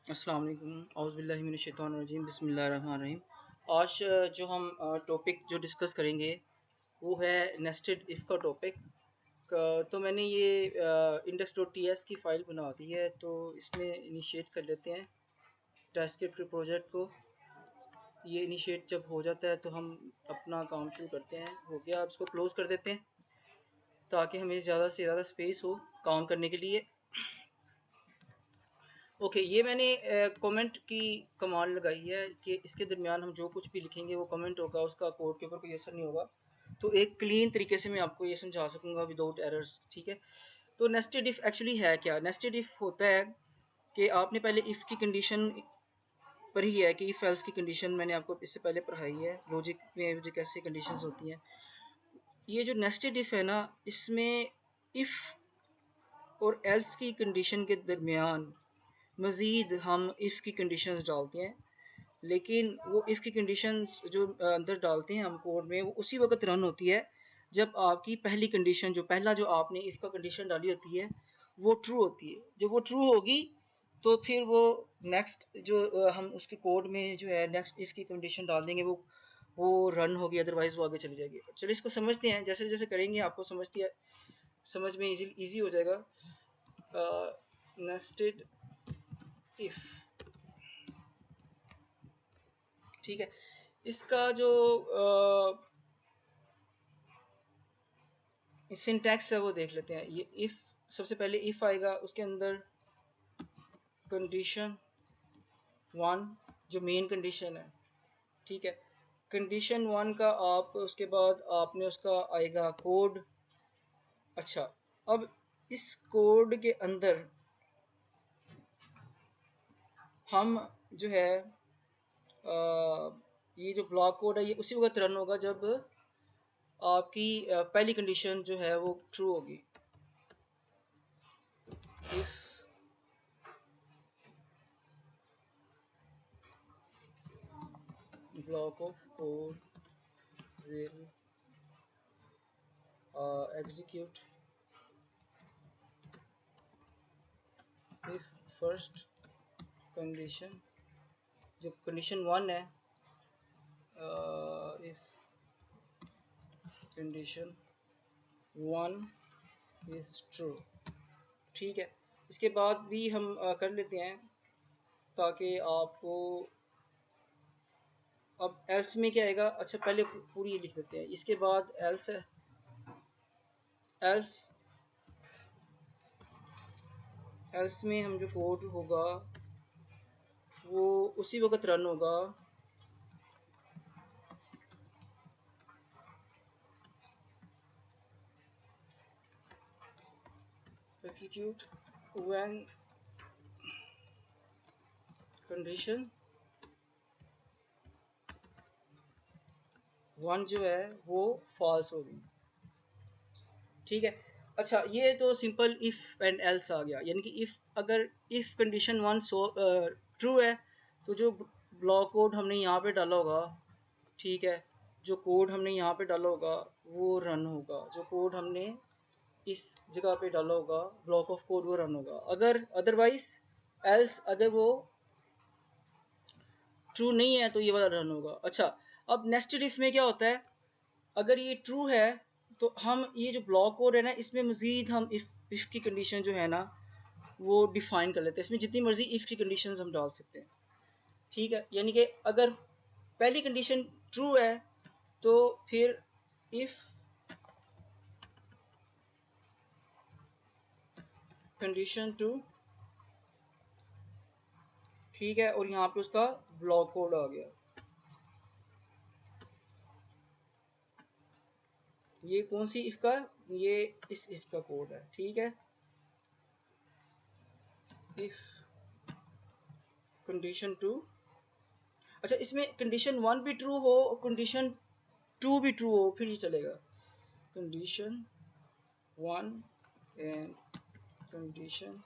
अस्सलाम वालेकुम औज़ुबिल्लाहि मिनश्शैतानिर्रजीम बिस्मिल्लाहिर्रहमानिर्रहीम। आज जो हम टॉपिक जो डिस्कस करेंगे वो है नेस्टेड इफ़ का टॉपिक। तो मैंने ये index.ts की फ़ाइल बना दी है, तो इसमें इनिशिएट कर लेते हैं टास्कस्क्रिप्ट के प्रोजेक्ट को। ये इनिशिएट जब हो जाता है तो हम अपना काम शुरू करते हैं। हो गया, अब इसको क्लोज़ कर देते हैं ताकि हमें ज़्यादा से ज़्यादा स्पेस हो काम करने के लिए। ओके, ये मैंने कमेंट की कमांड लगाई है कि इसके दरमियान हम जो कुछ भी लिखेंगे वो कमेंट होगा, उसका कोड के ऊपर कोई असर नहीं होगा। तो एक क्लीन तरीके से मैं आपको ये समझा सकूंगा विदाउट एरर्स, ठीक है। तो नेस्टेड इफ एक्चुअली है क्या? नेस्टेड इफ होता है कि आपने पहले इफ की कंडीशन पर ही है कि इफ एल्स की कंडीशन मैंने आपको इससे पहले पढ़ाई है, लॉजिक में जो कैसे कंडीशंस होती हैं। ये जो नेस्टेड इफ है ना, इसमें इफ और एल्स की कंडीशन के दरमियान मज़ीद हम इफ़ की कंडीशंस डालते हैं, लेकिन वो इफ़ की कंडीशंस जो अंदर डालते हैं हम कोड में, वो उसी वक्त रन होती है जब आपकी पहली कंडीशन, जो पहला जो आपने इफ़ का कंडीशन डाली होती है, वो ट्रू होती है। जब वो ट्रू होगी तो फिर वो नेक्स्ट जो हम उसके कोड में जो है नेक्स्ट इफ़ की कंडीशन डाल देंगे, वो रन होगी, अदरवाइज वो आगे चली जाएगी। चलिए इसको समझते हैं, जैसे जैसे करेंगे आपको समझ में इजी हो जाएगा। नेस्टेड इफ़, ठीक है। इसका जो सिंटैक्स है वो देख लेते हैं। ये इफ, सबसे पहले इफ आएगा, उसके अंदर कंडीशन वन जो मेन कंडीशन है, ठीक है। कंडीशन वन का आप उसके बाद आपने उसका आएगा कोड। अच्छा, अब इस कोड के अंदर हम जो है ये जो ब्लॉक कोड है ये उसी वक्त रन होगा जब आपकी पहली कंडीशन जो है वो ट्रू होगी। If block of code will execute if first condition, जो कंडीशन वन है, if condition one is true, ठीक है। इसके बाद भी हम कर लेते हैं ताकि आपको, अब एल्स में क्या आएगा। अच्छा, पहले पूरी लिख देते हैं, इसके बाद एल्स है, एल्स एल्स में हम जो कोड होगा वो उसी वक्त रन होगा execute when कंडीशन वन जो है वो फॉल्स होगी, ठीक है। अच्छा, ये तो सिंपल इफ एंड एल्स आ गया, यानी कि इफ, अगर इफ कंडीशन वन ट्रू है तो जो ब्लॉक कोड हमने यहाँ पे डाला होगा, ठीक है, जो कोड हमने यहाँ पे डाला होगा वो रन होगा। जो कोड हमने इस जगह पे डाला होगा ब्लॉक ऑफ कोड, वो रन होगा। अगर अदरवाइज एल्स, अगर वो ट्रू नहीं है तो ये वाला रन होगा। अच्छा, अब नेस्टेड इफ में क्या होता है, अगर ये ट्रू है तो हम ये जो ब्लॉक कोड है ना, इसमें मजीद हम इफ की कंडीशन जो है ना वो डिफाइन कर लेते हैं। इसमें जितनी मर्जी इफ की कंडीशंस हम डाल सकते हैं, ठीक है। यानी कि अगर पहली कंडीशन ट्रू है तो फिर इफ कंडीशन टू, ठीक है, और यहाँ पे उसका ब्लॉक कोड आ गया। ये कौन सी इफ का, ये इस इफ का कोड है, ठीक है। इफ कंडीशन टू, अच्छा, इसमें कंडीशन वन भी ट्रू हो और कंडीशन टू भी ट्रू हो फिर ये चलेगा। Condition one and condition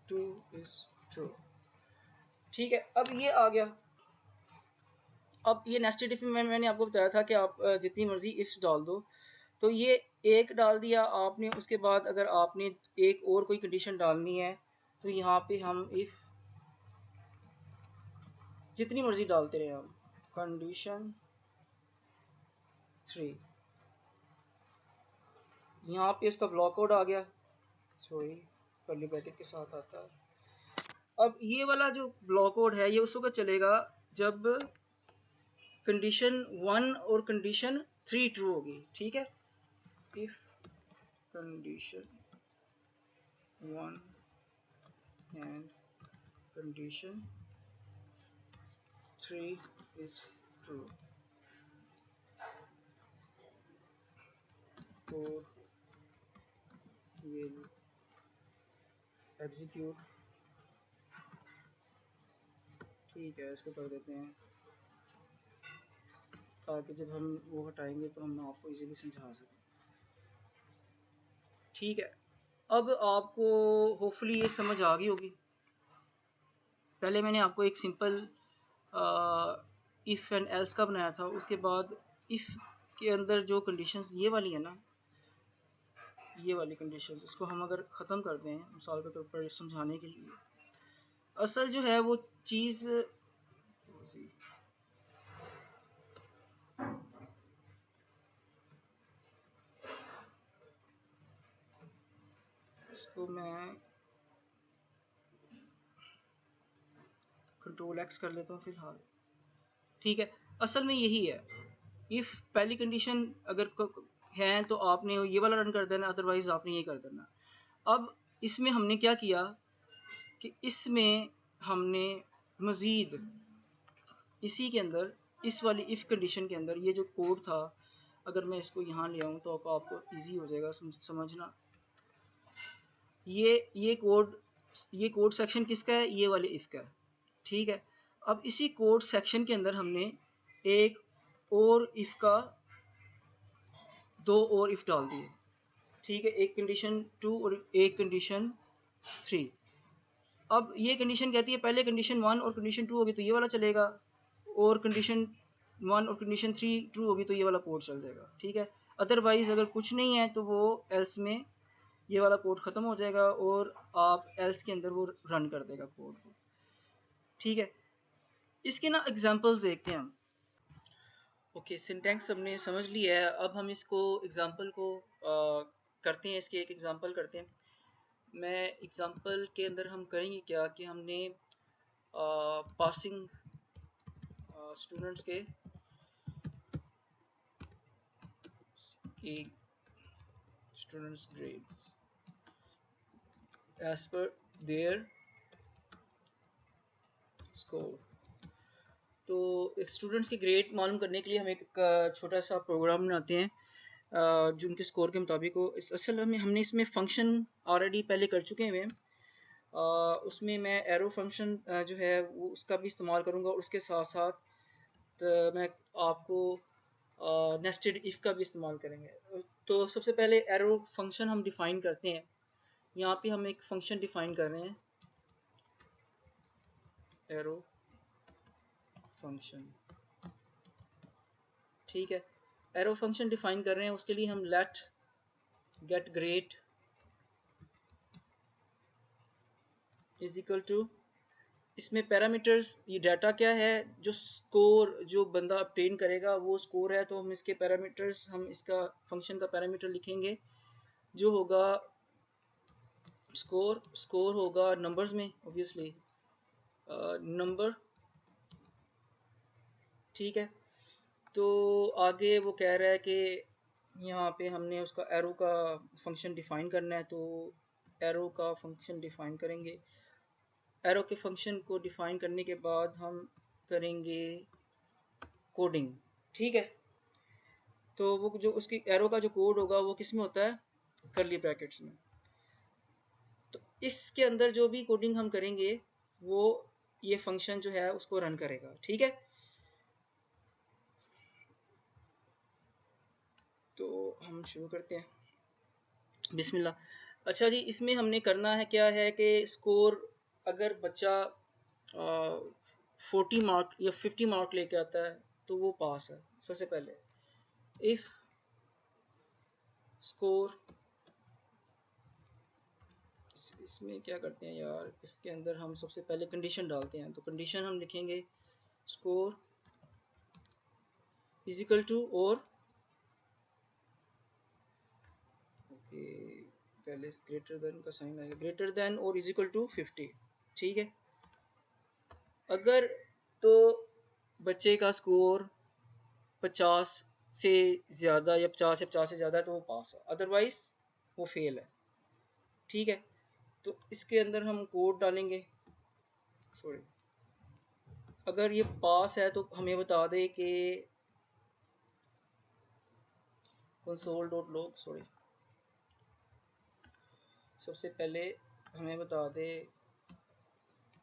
two is true, ठीक है। अब ये आ गया। अब ये नेस्टेड इफ में मैंने आपको बताया था कि आप जितनी मर्जी इफ्स डाल दो, तो ये एक डाल दिया आपने, उसके बाद अगर आपने एक और कोई कंडीशन डालनी है तो यहाँ पे हम इफ जितनी मर्जी डालते रहे हम, कंडीशन 3, यहाँ पे इसका ब्लॉक कोड आ गया, सॉरी कर्ली ब्रैकेट के साथ आता है। अब ये वाला जो ब्लॉक कोड है ये उस वक्त चलेगा जब कंडीशन 1 और कंडीशन 3 ट्रू होगी, ठीक है। If condition 1 and condition 3 is true, code will execute, ठीक है इसको कर देते हैं ताकि जब हम वो हटाएंगे तो हम आपको इजीली समझा सकें, ठीक है। अब आपको होपफुली ये समझ आ गई होगी। पहले मैंने आपको एक सिंपल इफ़ एंड एल्स का बनाया था, उसके बाद इफ़ के अंदर जो कंडीशंस ये वाली है ना, ये वाली कंडीशंस, इसको हम अगर ख़त्म कर दें मिसाल के तौर पर समझाने के लिए, असल जो है वो चीज़ इसको मैं कंट्रोल एक्स कर लेता हूँ फिलहाल, ठीक है। असल में यही है, इफ़ पहली कंडीशन अगर है तो आपने ये वाला रन कर देना, अदरवाइज आपने ये कर देना। अब इसमें हमने क्या किया कि इसमें हमने मज़ीद इसी के अंदर इस वाली इफ़ कंडीशन के अंदर ये जो कोड था, अगर मैं इसको यहाँ ले आऊँ तो आपको इजी हो जाएगा समझना। ये कोड सेक्शन किसका है, ये वाले इफ़ का है, ठीक है। अब इसी कोड सेक्शन के अंदर हमने एक और इफ़ का दो और इफ़ डाल दिए, ठीक है, एक कंडीशन 2 और एक कंडीशन 3। अब ये कंडीशन कहती है पहले कंडीशन 1 और कंडीशन 2 होगी तो ये वाला चलेगा, और कंडीशन 1 और कंडीशन 3 ट्रू होगी तो ये वाला कोड चल जाएगा, ठीक है। अदरवाइज अगर कुछ नहीं है तो वो एल्स में ये वाला कोड ख़त्म हो जाएगा और आप एल्स के अंदर वो रन कर देगा कोड को, ठीक है। इसके ना एग्जांपल्स देखते हैं हम। ओके, सिंटैक्स हमने समझ लिया है, अब हम इसको एग्जांपल को करते हैं, इसके एक एग्जांपल करते हैं। मैं एग्जांपल के अंदर हम करेंगे क्या कि हमने पासिंग स्टूडेंट्स के students grades as per their score. तो स्टूडेंट्स के ग्रेड मालूम करने के लिए हम एक छोटा सा प्रोग्राम बनाते हैं जो उनके स्कोर के मुताबिक हो। असल में हमने इसमें फ़ंक्शन ऑलरेडी पहले कर चुके हैं, उसमें मैं एरो फंक्शन जो है वो उसका भी इस्तेमाल करूँगा, और उसके साथ साथ मैं आपको नेस्टेड इफ़ का भी इस्तेमाल करेंगे। तो सबसे पहले एरो फंक्शन हम डिफ़ाइन करते हैं। यहाँ पे हम एक फंक्शन डिफ़ाइन कर रहे हैं, एरो फंक्शन, ठीक है। एरो फंक्शन डिफ़ाइन कर रहे हैं, उसके लिए हम let get grade is equal to, इसमें पैरामीटर्स, ये डाटा क्या है, जो स्कोर जो बंदा ऑब्टेन करेगा वो स्कोर है, तो हम इसके पैरामीटर्स, हम इसका फंक्शन का पैरामीटर लिखेंगे जो होगा स्कोर। स्कोर होगा नंबर्स में ऑब्वियसली, नंबर, ठीक है। तो आगे वो कह रहा है कि यहाँ पे हमने उसका एरो का फंक्शन डिफ़ाइन करना है, तो एरो का फंक्शन डिफ़ाइन करेंगे। एरो के फंक्शन को डिफ़ाइन करने के बाद हम करेंगे कोडिंग, ठीक है। तो वो जो उसकी एरो का जो कोड होगा वो किस में होता है, कर्ली ब्रैकेट्स में। तो इसके अंदर जो भी कोडिंग हम करेंगे वो ये फंक्शन जो है उसको रन करेगा, ठीक है। तो हम शुरू करते हैं, बिस्मिल्लाह। अच्छा जी, इसमें हमने करना है क्या है कि स्कोर, अगर बच्चा 40 मार्क या 50 मार्क लेके आता है तो वो पास है। सबसे पहले इफ स्कोर इसमें क्या करते हैं यार, इसके अंदर हम सबसे पहले कंडीशन डालते हैं। तो कंडीशन हम लिखेंगे स्कोर इज इक्वल टू और ओके, पहले ग्रेटर देन का साइन आएगा, ग्रेटर देन और इज इक्वल टू 50। ठीक है, अगर तो बच्चे का स्कोर 50 से ज़्यादा या 50 से ज़्यादा है तो वो पास है, अदरवाइज वो फेल है। ठीक है, तो इसके अंदर हम कोड डालेंगे। सॉरी, अगर ये पास है तो हमें बता दे कि console.log, सॉरी, सबसे पहले हमें बता दे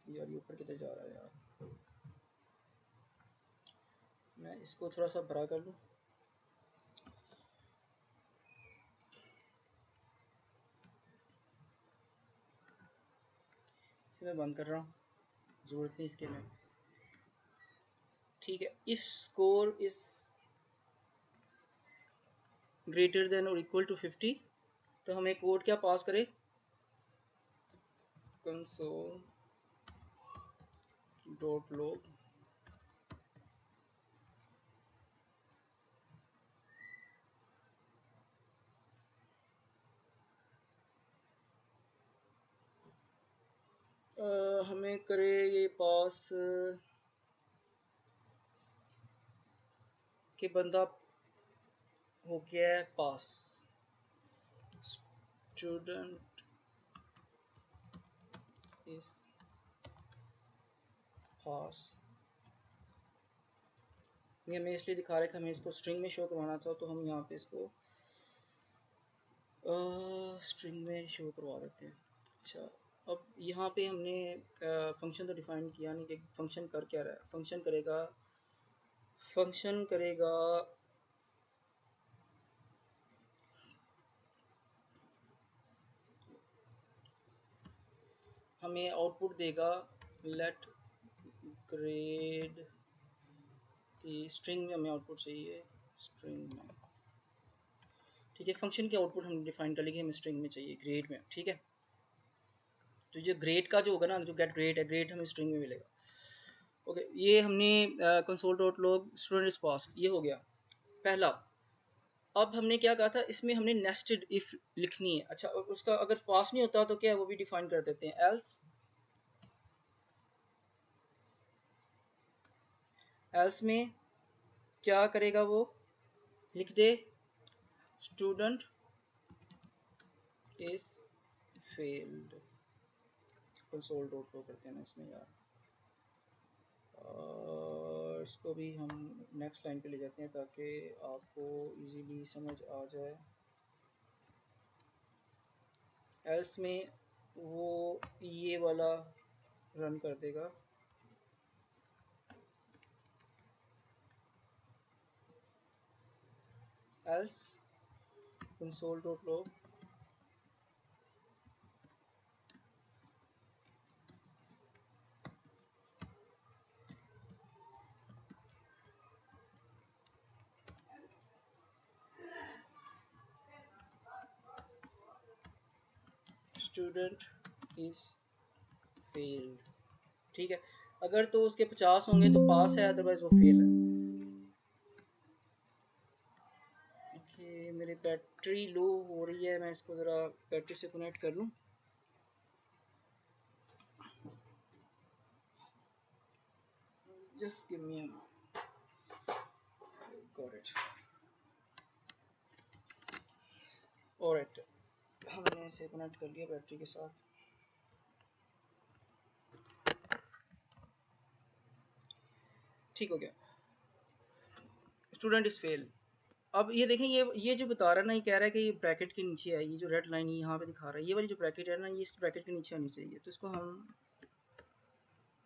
यार, ये ऊपर किधर जा रहा है यार, मैं इसको थोड़ा सा बड़ा कर लूँ। इसे मैं बंद कर रहा हूँ, ज़रूरत नहीं इसके में। ठीक है, if score is greater than और इक्वल टू 50, तो हमें कोड क्या पास करे, console.log हमें करे ये पास कि बंदा हो गया है पास, स्टूडेंट इज पास। ये हमें इसलिए दिखा रहे कि हमें इसको स्ट्रिंग में शो करवाना था, तो हम यहाँ पे इसको स्ट्रिंग में शो करवा देते हैं। अच्छा, अब यहाँ पे हमने फंक्शन तो डिफाइन किया नहीं कि फंक्शन कर क्या रहा है। फंक्शन करेगा हमें आउटपुट देगा लेट ग्रेड की स्ट्रिंग में, हमें आउटपुट चाहिए स्ट्रिंग में। ठीक है, फंक्शन की आउटपुट हम डिफाइन कर लेंगे, हमें स्ट्रिंग में चाहिए ग्रेड में। ठीक है, तो ये ग्रेड का जो होगा ना, जो गेट ग्रेड है, ग्रेड हमें स्ट्रिंग में मिलेगा। ओके, ये हमने console.log स्टूडेंट इज पास, ये हो गया पहला। अब हमने क्या कहा था, इसमें हमने नेस्टेड इफ लिखनी है। अच्छा, उसका अगर पास नहीं होता तो क्या है, वो भी डिफाइन कर देते हैं, एल्स में क्या करेगा, वो लिख दे स्टूडेंट इज फेल्ड। console.log करते हैं ना इसमें यार, और इसको भी हम नेक्स्ट लाइन पे ले जाते हैं ताकि आपको इजीली समझ आ जाए। एल्स में वो ये वाला रन कर देगा, else console.log student is failed. ठीक है, अगर तो उसके 50 होंगे तो पास है, अदरवाइज वो फेल है। ओके, मेरी बैटरी लो हो रही है, मैं इसको ज़रा बैटरी से कनेक्ट कर लूँ। Just give me a got it. Alright, हमने इसे कनेक्ट कर लिया बैटरी के साथ। ठीक हो गया, स्टूडेंट इज फेल। अब ये देखें, ये जो बता रहा है ना, ये कह रहा है कि ये ब्रैकेट के नीचे है, ये जो रेड लाइन यहाँ पे दिखा रहा है, ये वाली जो ब्रैकेट है ना, ये इस ब्रैकेट के नीचे आनी चाहिए, तो इसको हम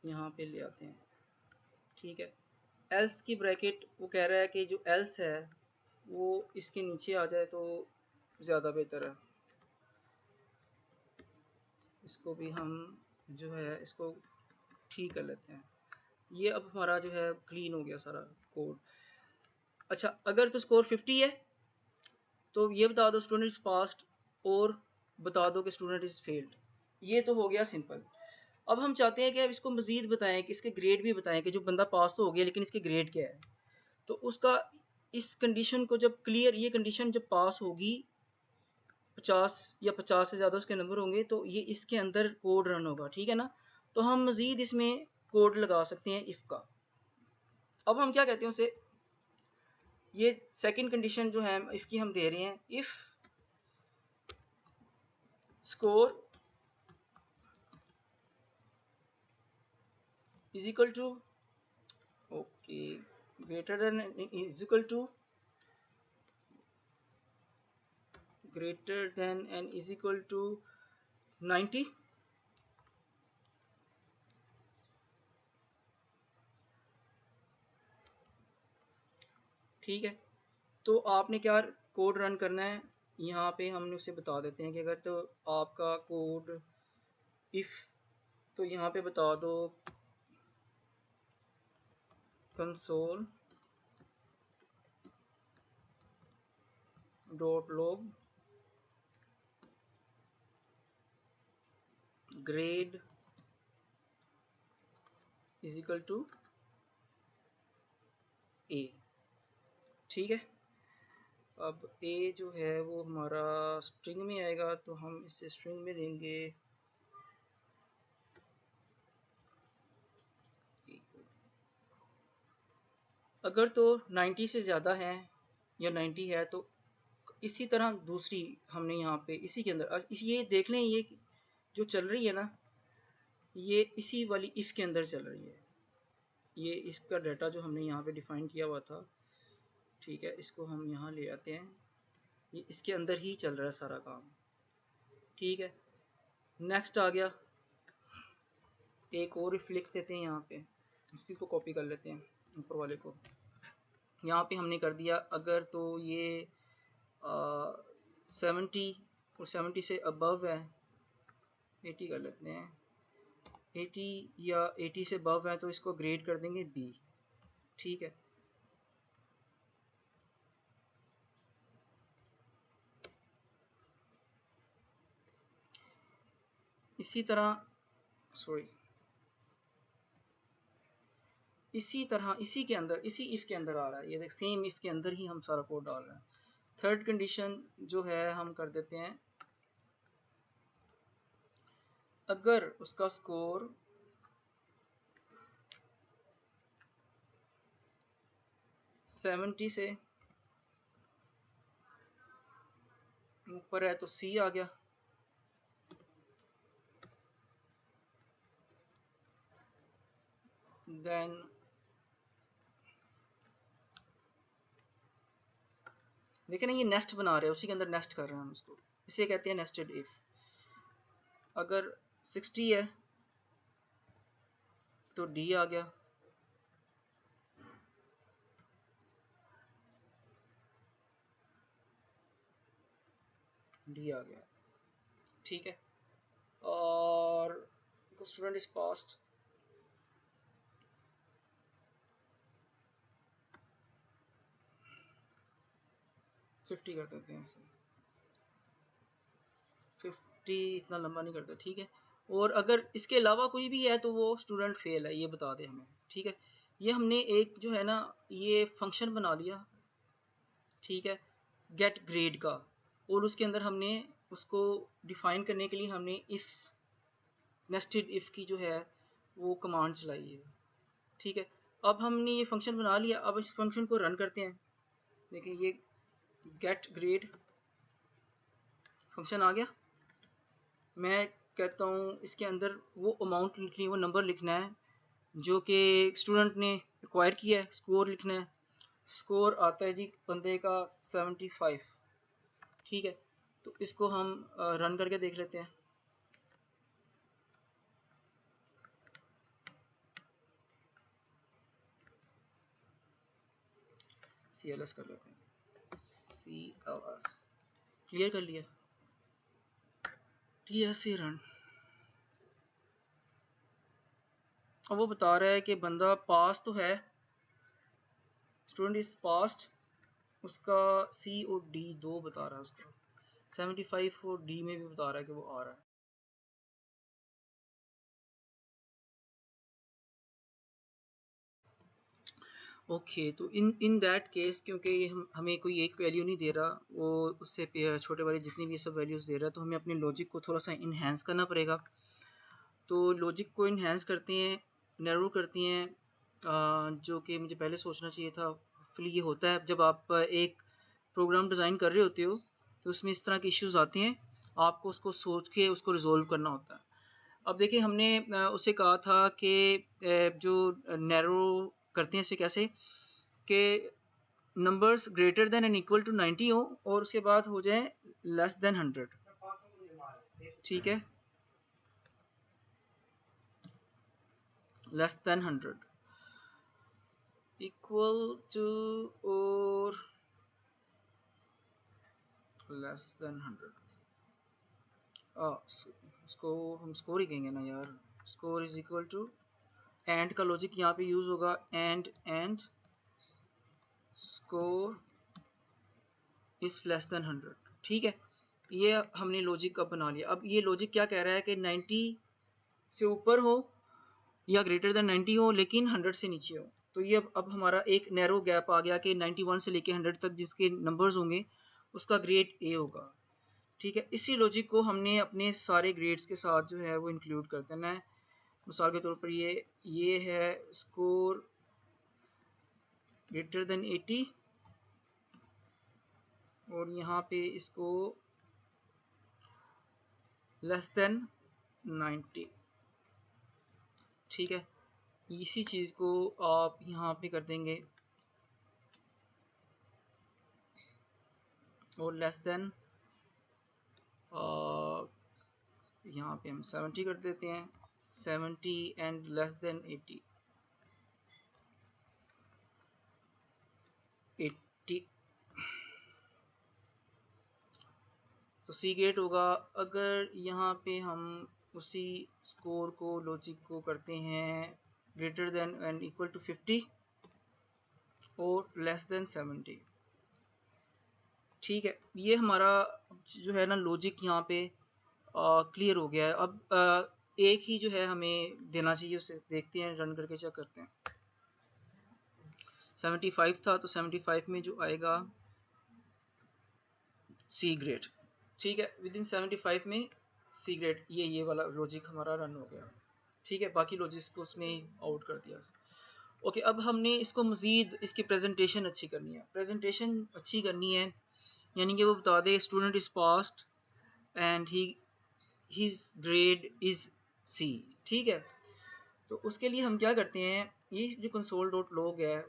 यहाँ पे ले आते हैं। ठीक है, एल्स की ब्रैकेट वो कह रहा है कि जो एल्स है वो इसके नीचे आ जाए तो ज़्यादा बेहतर है। इसको भी हम जो है इसको ठीक कर लेते हैं। ये अब हमारा जो है क्लीन हो गया सारा कोड। अच्छा, अगर तो स्कोर 50 है तो ये बता दो स्टूडेंट इज पास्ड, और बता दो कि स्टूडेंट इज फेल्ड। ये तो हो गया सिंपल। अब हम चाहते हैं कि अब इसको मजीद बताएं, कि इसके ग्रेड भी बताएं, कि जो बंदा पास तो हो गया लेकिन इसके ग्रेड क्या है। तो उसका इस कंडीशन को जब क्लियर, ये कंडीशन जब पास होगी 50 या 50 से ज़्यादा उसके नंबर होंगे, तो ये इसके अंदर कोड रन होगा, ठीक है ना। तो हम मजीद इसमें कोड लगा सकते हैं इफ़ का। अब हम क्या कहते हैं उसे, ये सेकंड कंडीशन जो है इफ़ की हम दे रहे हैं, if score is equal to, okay, greater than is equal to, greater than and is equal to 90, ठीक है। तो आपने क्या कोड रन करना है, यहाँ पे हमने उसे बता देते हैं कि अगर तो आपका कोड इफ, तो यहाँ पे बता दो console dot log grade is equal to a, ठीक है। अब ए जो है वो हमारा स्ट्रिंग में आएगा, तो हम इसे स्ट्रिंग में देंगे अगर तो 90 से ज़्यादा है या 90 है, तो इसी तरह दूसरी हमने यहाँ पे इसी के अंदर ये देख लें, ये जो चल रही है ना, ये इसी वाली इफ़ के अंदर चल रही है। ये इसका डाटा जो हमने यहाँ पे डिफाइन किया हुआ था, ठीक है, इसको हम यहाँ ले आते हैं, ये इसके अंदर ही चल रहा है सारा काम, ठीक है। नेक्स्ट आ गया, एक और इफ लिख देते हैं यहाँ पे, उसी को कॉपी कर लेते हैं ऊपर वाले को। यहाँ पे हमने कर दिया अगर तो ये 70 और 70 से अबव है, 80 कर लेते हैं, 80 या 80 से अबव है तो इसको ग्रेड कर देंगे बी, ठीक है। इसी तरह सॉरी इसी तरह इसी के अंदर, इसी इफ़ के अंदर आ रहा है, ये देख सेम इफ़ के अंदर ही हम सारा कोड डाल रहे हैं। थर्ड कंडीशन जो है हम कर देते हैं, अगर उसका स्कोर 70 से ऊपर है तो सी आ गया, देन देखिए ना ये नेस्ट बना रहे हैं, उसी के अंदर नेस्ट कर रहे हैं हम इसको, इसे कहते हैं नेस्टेड इफ। अगर 60 है तो डी आ गया, डी आ गया, ठीक है। और स्टूडेंट इज पास्ट, 50 कर देते हैं इसे, 50 इतना लंबा नहीं करता, ठीक है। और अगर इसके अलावा कोई भी है तो वो स्टूडेंट फेल है, ये बता दे हमें, ठीक है। ये हमने एक जो है ना ये फंक्शन बना लिया, ठीक है, गेट ग्रेड का, और उसके अंदर हमने उसको डिफाइन करने के लिए हमने इफ़, नेस्टेड इफ़ की जो है वो कमांड चलाई है, ठीक है। अब हमने ये फंक्शन बना लिया, अब इस फंक्शन को रन करते हैं। देखिए ये गेट ग्रेड फंक्शन आ गया। मैं कहता हूँ इसके अंदर वो अमाउंट लिखनी है, वो नंबर लिखना है जो कि स्टूडेंट ने एक्वायर किया है, स्कोर लिखना है। स्कोर आता है जी बंदे का 75, ठीक है। तो इसको हम रन करके देख लेते हैं। CLS कर लेते हैं, CLS क्लियर कर लिया, TSC रन। अब वो बता रहा है कि बंदा पास तो है, स्टूडेंट इज पास्ट, उसका C और D दो बता रहा है, उसका 75 और D में भी बता रहा है कि वो आ रहा है। ओके, तो इन दैट केस, क्योंकि ये हमें कोई एक वैल्यू नहीं दे रहा, वो उससे छोटे बड़े जितनी भी सब वैल्यूज़ दे रहा है, तो हमें अपने लॉजिक को थोड़ा सा इन्हेंस करना पड़ेगा। तो लॉजिक को इन्हेंस करते हैं, नैरो करती हैं, जो कि मुझे पहले सोचना चाहिए था। फिर ये होता है जब आप एक प्रोग्राम डिज़ाइन कर रहे होते हो, तो उसमें इस तरह के इश्यूज आते हैं, आपको उसको सोच के उसको रिजोल्व करना होता है। अब देखिए, हमने उसे कहा था कि जो नैरो करते हैं इसे कैसे, कि numbers greater than and equal to 90 हो और उसके बाद हो जाए लेस देन 100। ठीक है, लेस देन 100 इक्वल टू और लेस देन 100। इसको हम स्कोर ही कहेंगे ना यार। Score is equal to, and का लॉजिक यहाँ पे यूज होगा, and score is less than 100। ठीक है, ये हमने लॉजिक का बना लिया। अब ये लॉजिक क्या कह रहा है कि 90 से ऊपर हो या ग्रेटर देन 90 हो, लेकिन 100 से नीचे हो। तो ये अब हमारा एक नैरो गैप आ गया कि 91 से लेके 100 तक जिसके नंबर्स होंगे उसका ग्रेड ए होगा। ठीक है, इसी लॉजिक को हमने अपने सारे ग्रेड्स के साथ जो है वो इंक्लूड कर देना है। मिसाल के तौर पर ये है स्कोर ग्रेटर देन 80 और यहाँ पे इसको लेस देन 90। ठीक है, इसी चीज़ को आप यहाँ पे कर देंगे और लेस देन यहाँ पे हम 70 कर देते हैं, 70 एंड लेस देन 80। तो सी ग्रेड होगा। अगर यहाँ पे हम उसी स्कोर को लॉजिक को करते हैं greater than and equal to 50 और लेस देन 70। ठीक है, ये हमारा जो है ना लॉजिक यहाँ पे क्लियर हो गया है। अब एक ही जो है हमें देना चाहिए, उसे देखते हैं, रन करके चेक करते हैं। 75 था, तो 75 में जो आएगा सी ग्रेड। ठीक है, विद इन 75 में सी ग्रेड, ये वाला लॉजिक हमारा रन हो गया। ठीक है, बाकी लॉजिक्स को उसने आउट कर दिया। ओके, अब हमने इसको मज़ीद इसकी प्रेजेंटेशन अच्छी करनी है। प्रेजेंटेशन अच्छी करनी है यानी कि वो बता दे student is passed and his grade is c. ठीक है, तो उसके लिए हम क्या करते हैं, ये जो कंसोल डॉट लॉग है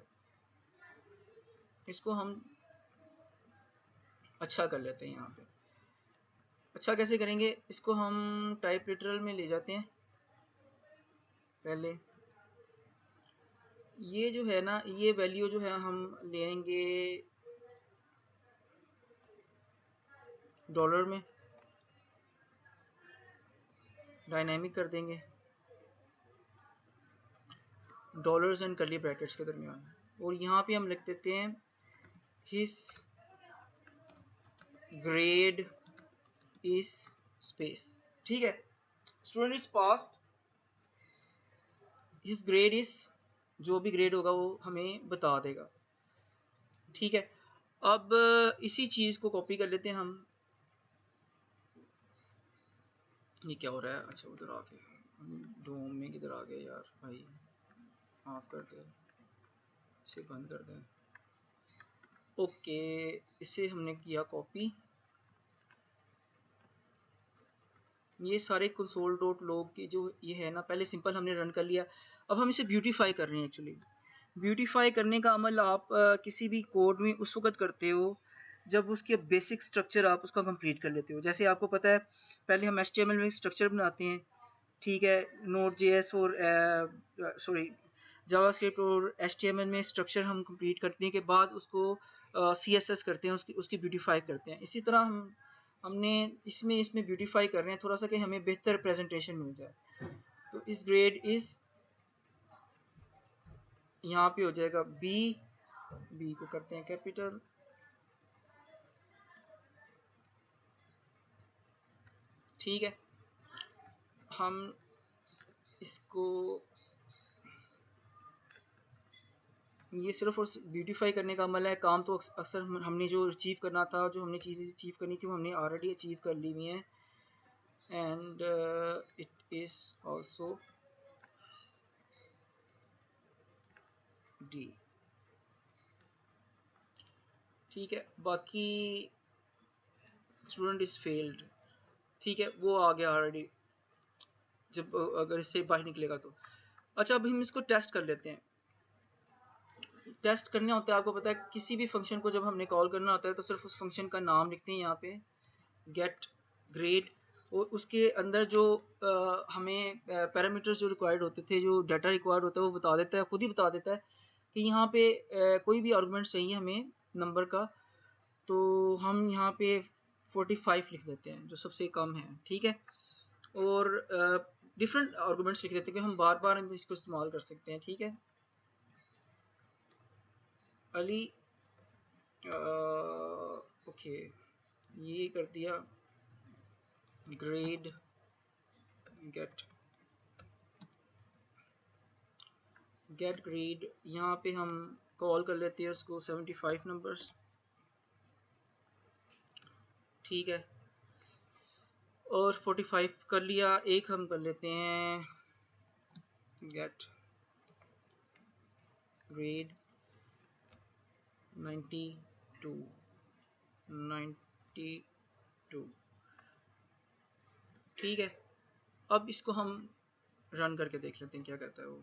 इसको हम अच्छा कर लेते हैं। यहाँ पे अच्छा कैसे करेंगे, इसको हम टाइप लिटरल में ले जाते हैं। पहले ये जो है ना, ये वैल्यू जो है हम लेंगे डॉलर में, डायनामिक कर देंगे डॉलर्स एंड कर्ली ब्रैकेट्स के दरमियान, और यहाँ पे हम लिख देते हैं हिज ग्रेड इज स्पेस। ठीक है, student is passed, his grade is, जो भी ग्रेड होगा वो हमें बता देगा। ठीक है, अब इसी चीज़ को कॉपी कर लेते हैं हम। ये क्या हो रहा है, अच्छा उधर आ गए, डोम में किधर आ गए यार भाई, माफ़ कर दे, इसे बंद कर दें। ओके, इसे हमने किया कॉपी, ये सारे कंसोल डॉट लॉग की जो ये है ना, पहले सिंपल हमने रन कर लिया। अब हम इसे ब्यूटीफाई कर रहे हैं। एक्चुअली ब्यूटीफाई करने का अमल आप किसी भी कोड में उस वक्त करते हो जब उसके बेसिक स्ट्रक्चर आप उसका कंप्लीट कर लेते हो। जैसे आपको पता है, पहले हम HTML में स्ट्रक्चर बनाते हैं, ठीक है, Node.js और सॉरी जावास्क्रिप्ट और HTML में स्ट्रक्चर हम कंप्लीट करने के बाद उसको CSS करते हैं, उसकी ब्यूटीफाई करते हैं। इसी तरह हमने इसमें ब्यूटीफाई कर रहे हैं थोड़ा सा कि हमें बेहतर प्रेजेंटेशन मिल जाए। तो इस ग्रेड इज यहाँ पे हो जाएगा बी को करते हैं कैपिटल, ठीक है, हम इसको ये सिर्फ और ब्यूटीफाई करने का अमल है। काम तो अक्सर हमने जो अचीव करना था, जो हमने चीज़ें अचीव करनी थी, वो हमने ऑलरेडी अचीव कर ली हुई हैं। And it is also D. ठीक है, बाकी स्टूडेंट इज़ फेल्ड, ठीक है, वो आ गया ऑलरेडी, जब अगर इससे बाहर निकलेगा तो। अच्छा, अभी हम इसको टेस्ट कर लेते हैं। टेस्ट करने होता है, आपको पता है किसी भी फंक्शन को जब हमने कॉल करना होता है तो सिर्फ उस फंक्शन का नाम लिखते हैं यहाँ पे, गेट ग्रेड, और उसके अंदर जो हमें पैरामीटर्स जो रिक्वायर्ड होते थे, जो डाटा रिक्वायर्ड होता है, वो बता देता है, खुद ही बता देता है कि यहाँ पे कोई भी आर्गुमेंट चाहिए हमें नंबर का, तो हम यहाँ पे 45 लिख देते हैं जो सबसे कम है, ठीक है। और डिफरेंट आर्गुमेंट्स लिख देते हैं कि हम बार बार हम इसको इस्तेमाल कर सकते हैं, ठीक है। अली ओके, ये कर दिया ग्रेड गेट ग्रेड, यहाँ पे हम कॉल कर लेते हैं उसको 75 नंबर्स, ठीक है। और 45 कर लिया, एक हम कर लेते हैं गेट ग्रेड 92 92, ठीक है। अब इसको हम रन करके देख लेते हैं क्या कहता है वो।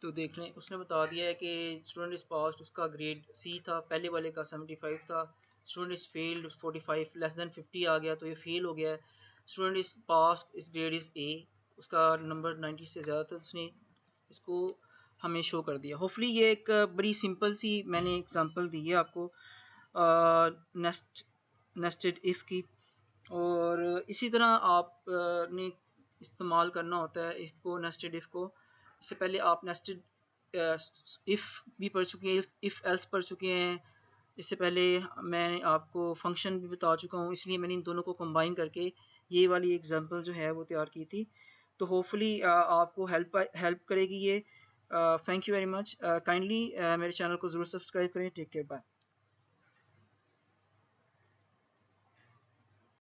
तो देख लें, उसने बता दिया है कि स्टूडेंट इज पास्ड, उसका ग्रेड सी था, पहले वाले का 75 था। Student is failed 45 less than 50 आ गया, तो ये फेल हो गया है। स्टूडेंट इज पास, इस ग्रेड इज ए, उसका नंबर 90 से ज़्यादा था, उसने इसको हमें शो कर दिया। होपफुली ये एक बड़ी सिंपल सी मैंने एग्जांपल दी है आपको नेस्टेड इफ़ की, और इसी तरह आप ने इस्तेमाल करना होता है इफ़ को, नेस्टेड इफ़ को। इससे पहले आप नेस्टेड इफ़ भी पढ़ चुके हैं, इफ़ एल्स पढ़ चुके हैं। इससे पहले मैं आपको फंक्शन भी बता चुका हूँ, इसलिए मैंने इन दोनों को कंबाइन करके ये वाली एग्जांपल जो है वो तैयार की थी। तो होपफुली आपको हेल्प करेगी ये। Thank you very much, kindly मेरे चैनल को ज़रूर सब्सक्राइब करें। Take care, bye.